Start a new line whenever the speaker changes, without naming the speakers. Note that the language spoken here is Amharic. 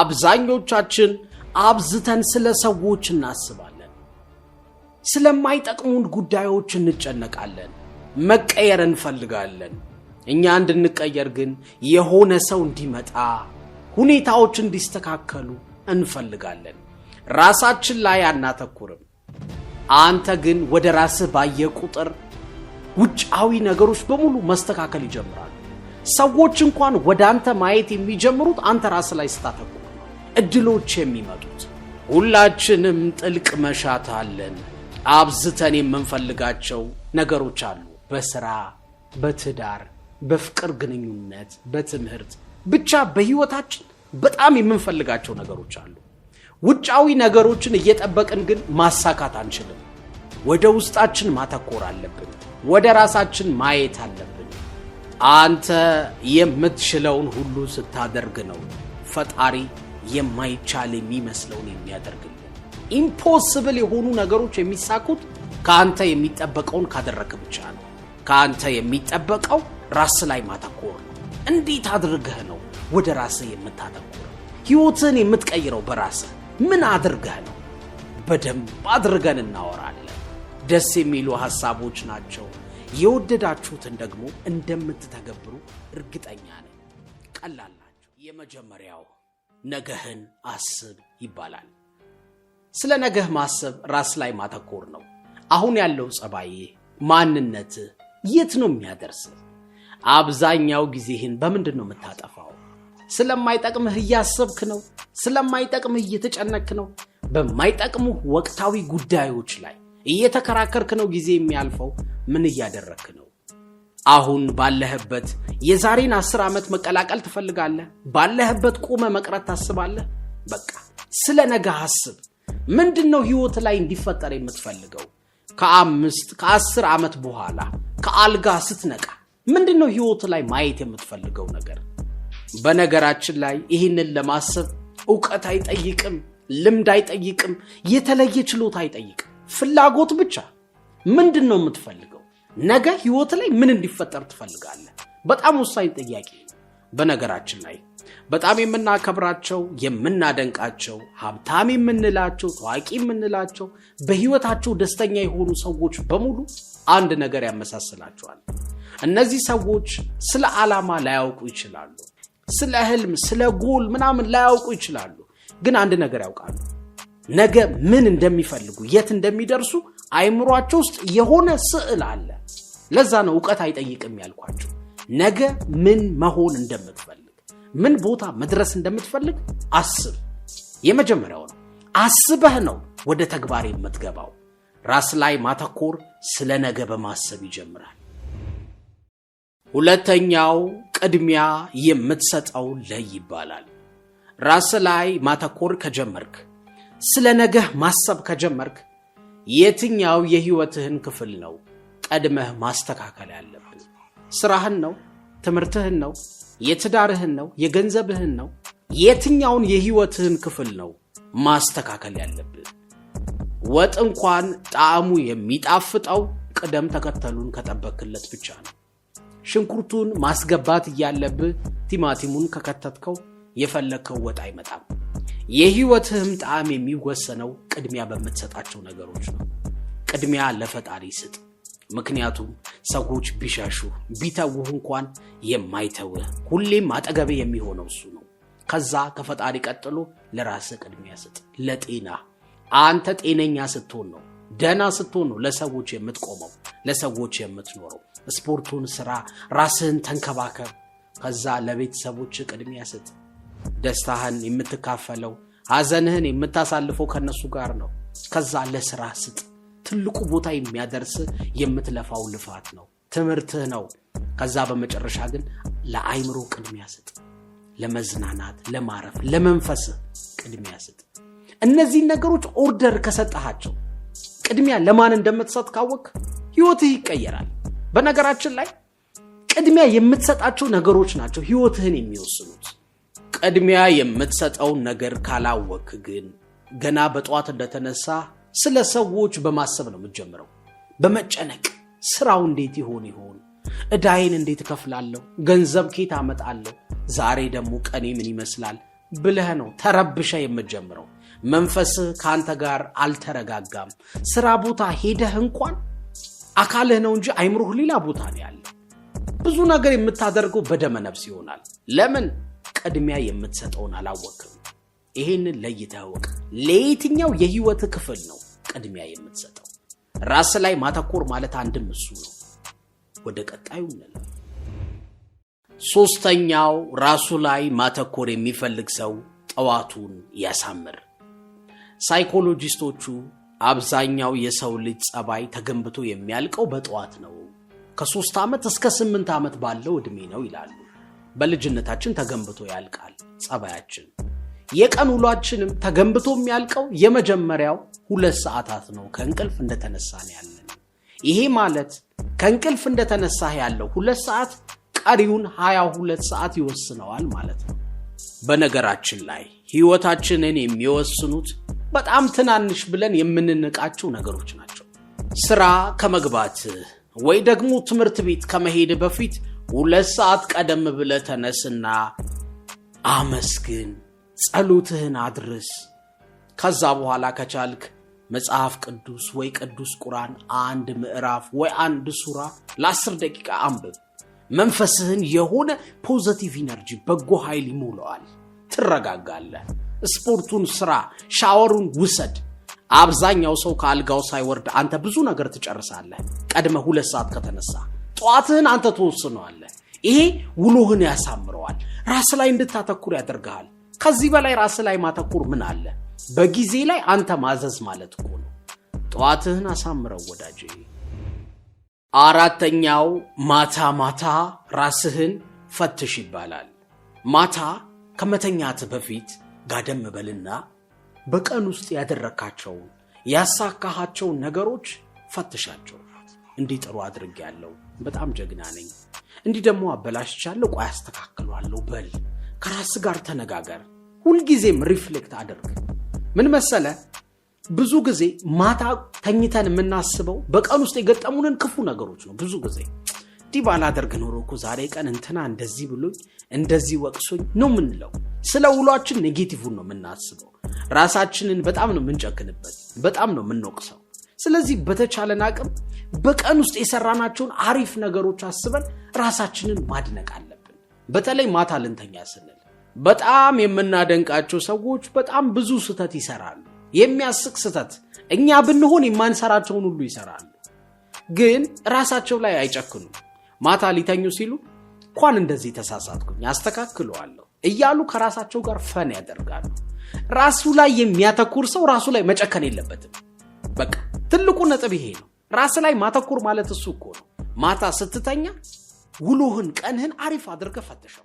አብዛኞቻችን አብዝተን ስለ ሰዎች እናስባለን። ስለማይጠቅሙን ጉዳዮች እንጨነቃለን። መቀየር እንፈልጋለን። እኛ እንድንቀየር ግን የሆነ ሰው እንዲመጣ፣ ሁኔታዎች እንዲስተካከሉ እንፈልጋለን። ራሳችን ላይ አናተኩርም። አንተ ግን ወደ ራስህ ባየ ቁጥር ውጫዊ ነገሮች በሙሉ መስተካከል ይጀምራሉ። ሰዎች እንኳን ወደ አንተ ማየት የሚጀምሩት አንተ ራስህ ላይ ስታተኩር ነው። እድሎች የሚመጡት። ሁላችንም ጥልቅ መሻት አለን። አብዝተን የምንፈልጋቸው ነገሮች አሉ። በስራ፣ በትዳር፣ በፍቅር ግንኙነት፣ በትምህርት፣ ብቻ በህይወታችን በጣም የምንፈልጋቸው ነገሮች አሉ። ውጫዊ ነገሮችን እየጠበቅን ግን ማሳካት አንችልም። ወደ ውስጣችን ማተኮር አለብን። ወደ ራሳችን ማየት አለብን። አንተ የምትችለውን ሁሉ ስታደርግ ነው ፈጣሪ የማይቻል የሚመስለውን የሚያደርግልን። ኢምፖሲብል የሆኑ ነገሮች የሚሳኩት ከአንተ የሚጠበቀውን ካደረክ ብቻ ነው። ከአንተ የሚጠበቀው ራስ ላይ ማተኮር ነው። እንዴት አድርገህ ነው ወደ ራስህ የምታተኮረው? ህይወትን የምትቀይረው በራስህ ምን አድርገህ ነው? በደንብ አድርገን እናወራለን። ደስ የሚሉ ሐሳቦች ናቸው። የወደዳችሁትን ደግሞ እንደምትተገብሩ እርግጠኛ ነኝ። ቀላል ናቸው። የመጀመሪያው ነገህን አስብ ይባላል። ስለ ነገህ ማሰብ ራስ ላይ ማተኮር ነው። አሁን ያለው ጸባዬ፣ ማንነትህ የት ነው የሚያደርስህ? አብዛኛው ጊዜህን በምንድን ነው የምታጠፋው? ስለማይጠቅምህ እያሰብክ ነው? ስለማይጠቅምህ እየተጨነክ ነው? በማይጠቅሙህ ወቅታዊ ጉዳዮች ላይ እየተከራከርክ ነው ጊዜ የሚያልፈው? ምን እያደረክ ነው? አሁን ባለህበት የዛሬን 10 ዓመት መቀላቀል ትፈልጋለህ? ባለህበት ቆመ መቅረት ታስባለህ? በቃ ስለ ነገ አስብ። ምንድነው ህይወት ላይ እንዲፈጠር የምትፈልገው? ከ10 ዓመት በኋላ ከአልጋ ስትነቃ ምንድነው ህይወት ላይ ማየት የምትፈልገው ነገር? በነገራችን ላይ ይህንን ለማሰብ ዕውቀት አይጠይቅም፣ ልምድ አይጠይቅም፣ የተለየ ችሎታ አይጠይቅም። ፍላጎት ብቻ። ምንድነው የምትፈልገው? ነገ ህይወት ላይ ምን እንዲፈጠር ትፈልጋለህ? በጣም ወሳኝ ጥያቄ ነው። በነገራችን ላይ በጣም የምናከብራቸው፣ የምናደንቃቸው፣ ሀብታም የምንላቸው፣ ታዋቂ የምንላቸው፣ በህይወታቸው ደስተኛ የሆኑ ሰዎች በሙሉ አንድ ነገር ያመሳስላቸዋል። እነዚህ ሰዎች ስለ ዓላማ ላያውቁ ይችላሉ። ስለ ህልም፣ ስለ ጎል ምናምን ላያውቁ ይችላሉ። ግን አንድ ነገር ያውቃሉ። ነገ ምን እንደሚፈልጉ፣ የት እንደሚደርሱ አይምሯቸው ውስጥ የሆነ ስዕል አለ። ለዛ ነው ዕውቀት አይጠይቅም ያልኳቸው። ነገ ምን መሆን እንደምትፈልግ፣ ምን ቦታ መድረስ እንደምትፈልግ አስብ። የመጀመሪያው ነው። አስበህ ነው ወደ ተግባር የምትገባው። ራስ ላይ ማተኮር ስለ ነገ በማሰብ ይጀምራል። ሁለተኛው ቅድሚያ የምትሰጠው ላይ ይባላል። ራስ ላይ ማተኮር ከጀመርክ፣ ስለ ነገ ማሰብ ከጀመርክ፣ የትኛው የህይወትህን ክፍል ነው ቀድመህ ማስተካከል ያለብህ? ስራህን ነው? ትምህርትህን ነው? የትዳርህን ነው? የገንዘብህን ነው? የትኛውን የህይወትህን ክፍል ነው ማስተካከል ያለብህ? ወጥ እንኳን ጣዕሙ የሚጣፍጠው ቅደም ተከተሉን ከጠበቅለት ብቻ ነው። ሽንኩርቱን ማስገባት እያለብህ ቲማቲሙን ከከተትከው የፈለከው ወጥ አይመጣም። የህይወትህም ጣዕም የሚወሰነው ቅድሚያ በምትሰጣቸው ነገሮች ነው። ቅድሚያ ለፈጣሪ ስጥ። ምክንያቱም ሰዎች ቢሻሹ ቢተውህ እንኳን የማይተውህ ሁሌም አጠገብ የሚሆነው እሱ ነው። ከዛ ከፈጣሪ ቀጥሎ ለራስህ ቅድሚያ ስጥ። ለጤና አንተ ጤነኛ ስትሆን ነው፣ ደህና ስትሆን ነው ለሰዎች የምትቆመው፣ ለሰዎች የምትኖረው። ስፖርቱን ስራ፣ ራስህን ተንከባከብ። ከዛ ለቤተሰቦች ቅድሚያ ስጥ። ደስታህን የምትካፈለው፣ ሐዘንህን የምታሳልፈው ከነሱ ጋር ነው። ከዛ ለስራ ስጥ። ትልቁ ቦታ የሚያደርስ የምትለፋው ልፋት ነው፣ ትምህርትህ ነው። ከዛ በመጨረሻ ግን ለአይምሮ ቅድሚያ ስጥ። ለመዝናናት፣ ለማረፍ፣ ለመንፈስህ ቅድሚያ ስጥ። እነዚህ ነገሮች ኦርደር ከሰጣቸው፣ ቅድሚያ ለማን እንደምትሰጥ ካወቅ ህይወትህ ይቀየራል። በነገራችን ላይ ቅድሚያ የምትሰጣቸው ነገሮች ናቸው ህይወትህን የሚወስኑት። ቅድሚያ የምትሰጠውን ነገር ካላወቅ ግን ገና በጠዋት እንደተነሳ ስለ ሰዎች በማሰብ ነው የምትጀምረው። በመጨነቅ ስራው እንዴት ይሆን፣ እዳይን እንዴት እከፍላለሁ፣ ገንዘብ ከየት አመጣለሁ፣ ዛሬ ደግሞ ቀኔ ምን ይመስላል፣ ብለህ ነው ተረብሸ የምትጀምረው። መንፈስህ ካንተ ጋር አልተረጋጋም። ስራ ቦታ ሄደህ እንኳን አካልህ ነው እንጂ አይምሮህ ሌላ ቦታ ነው ያለው። ብዙ ነገር የምታደርገው በደመ ነፍስ ይሆናል። ለምን? ቅድሚያ የምትሰጠውን አላወቅም። ይሄንን ለይተህ እወቅ። ለየትኛው የህይወት ክፍል ነው ቅድሚያ የምትሰጠው? ራስ ላይ ማተኮር ማለት አንድም እሱ ነው። ወደ ቀጣዩ እንለፍ። ሶስተኛው ራሱ ላይ ማተኮር የሚፈልግ ሰው ጠዋቱን ያሳምር። ሳይኮሎጂስቶቹ አብዛኛው የሰው ልጅ ጸባይ ተገንብቶ የሚያልቀው በጠዋት ነው፣ ከ3 ዓመት እስከ 8 ዓመት ባለው እድሜ ነው ይላሉ። በልጅነታችን ተገንብቶ ያልቃል ጸባያችን። የቀን ውሏችንም ተገንብቶ የሚያልቀው የመጀመሪያው 2 ሰዓታት ነው ከእንቅልፍ እንደተነሳን ያለን። ይሄ ማለት ከእንቅልፍ እንደተነሳህ ያለው 2 ሰዓት ቀሪውን 22 ሰዓት ይወስነዋል ማለት ነው። በነገራችን ላይ ህይወታችንን የሚወስኑት በጣም ትናንሽ ብለን የምንንቃቸው ነገሮች ናቸው። ስራ ከመግባት ወይ ደግሞ ትምህርት ቤት ከመሄድ በፊት 2 ሰዓት ቀደም ብለህ ተነስና አመስግን፣ ጸሎትህን አድርስ። ከዛ በኋላ ከቻልክ መጽሐፍ ቅዱስ ወይ ቅዱስ ቁርአን 1 ምዕራፍ ወይ 1 ሱራ ለ10 ደቂቃ አንብብ። መንፈስህን የሆነ ፖዚቲቭ ኢነርጂ በጎ ኃይል ይሞላዋል። ትረጋጋለህ። ስፖርቱን ስራ፣ ሻወሩን ውሰድ። አብዛኛው ሰው ከአልጋው ሳይወርድ አንተ ብዙ ነገር ትጨርሳለህ። ቀድመህ 2 ሰዓት ከተነሳ ጠዋትህን አንተ ትወስነዋለህ። ይሄ ውሎህን ያሳምረዋል። ራስ ላይ እንድታተኩር ያደርግሃል። ከዚህ በላይ ራስ ላይ ማተኩር ምን አለ? በጊዜ ላይ አንተ ማዘዝ ማለት እኮ ነው። ጠዋትህን አሳምረው ወዳጄ። አራተኛው ማታ ራስህን ፈትሽ ይባላል። ማታ ከመተኛት በፊት ጋደም በልና በቀን ውስጥ ያደረካቸው ያሳካሃቸው ነገሮች ፈትሻቸው። እንዲህ ጥሩ አድርጌያለሁ፣ በጣም ጀግና ነኝ፣ እንዲህ ደግሞ አበላሽቻለሁ፣ ቆይ አስተካክላለሁ በል። ከራስ ጋር ተነጋገር። ሁልጊዜም ሪፍሌክት አድርግ። ምን መሰለ፣ ብዙ ጊዜ ማታ ተኝተን የምናስበው በቀን ውስጥ የገጠሙንን ክፉ ነገሮች ነው። ብዙ ጊዜ እንዲህ ባላደርግ ኖሮ እኮ ዛሬ ቀን እንትና እንደዚህ ብሎኝ እንደዚህ ወቅሶኝ ነው የምንለው። ስለ ውሏችን ኔጌቲቭን ነው የምናስበው። ራሳችንን በጣም ነው የምንጨክንበት፣ በጣም ነው የምንወቅሰው። ስለዚህ በተቻለን አቅም በቀን ውስጥ የሰራናቸውን አሪፍ ነገሮች አስበን ራሳችንን ማድነቅ አለብን። በተለይ ማታ ልንተኛ ስንል በጣም የምናደንቃቸው ሰዎች በጣም ብዙ ስህተት ይሰራሉ። የሚያስቅ ስህተት። እኛ ብንሆን የማንሰራቸውን ሁሉ ይሰራሉ፣ ግን ራሳቸው ላይ አይጨክኑም። ማታ ሊተኙ ሲሉ እንኳን እንደዚህ ተሳሳትኩኝ አስተካክለዋለሁ እያሉ ከራሳቸው ጋር ፈን ያደርጋሉ። ራሱ ላይ የሚያተኩር ሰው ራሱ ላይ መጨከን የለበትም። በቃ ትልቁ ነጥብ ይሄ ነው። ራስ ላይ ማተኩር ማለት እሱ እኮ ነው። ማታ ስትተኛ ውሎህን፣ ቀንህን አሪፍ አድርገህ ፈትሸው።